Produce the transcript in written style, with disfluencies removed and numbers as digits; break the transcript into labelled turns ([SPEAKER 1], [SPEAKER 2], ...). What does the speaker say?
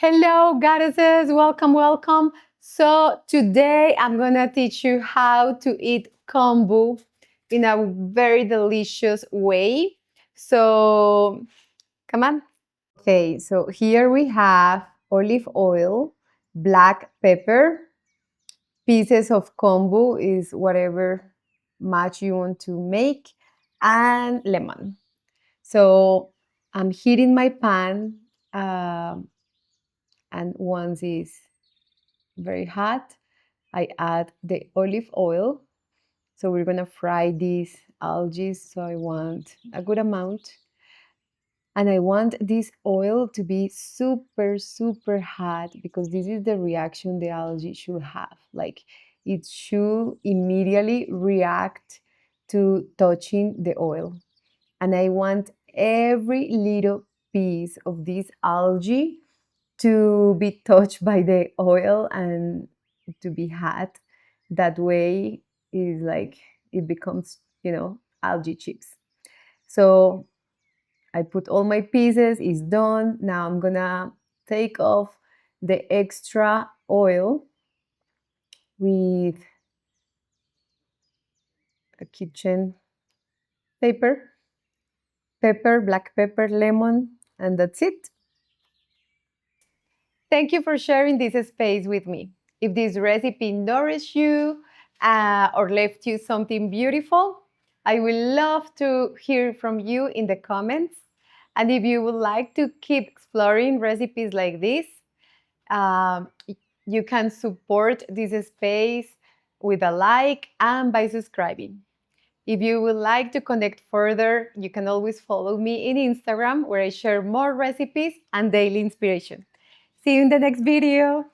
[SPEAKER 1] Hello, goddesses. Welcome, welcome. So, today I'm going to teach you how to eat kombu in a very delicious way. So, come on. Okay, so here we have olive oil, black pepper, pieces of kombu is whatever match you want to make, and lemon. So, I'm heating my pan, and once it's very hot, I add the olive oil. So we're gonna fry these algae. So I want a good amount. And I want this oil to be super, super hot because this is the reaction the algae should have. Like it should immediately react to touching the oil. And I want every little piece of this algae to be touched by the oil and to be hot. That way is like it becomes, algae chips. So I put all my pieces, it's done. Now I'm gonna take off the extra oil with a kitchen paper, pepper, black pepper, lemon, and that's it. Thank you for sharing this space with me. If this recipe nourished you or left you something beautiful, I would love to hear from you in the comments. And if you would like to keep exploring recipes like this, um, you can support this space with a like and by subscribing. If you would like to connect further, you can always follow me in Instagram where I share more recipes and daily inspiration. See you in the next video.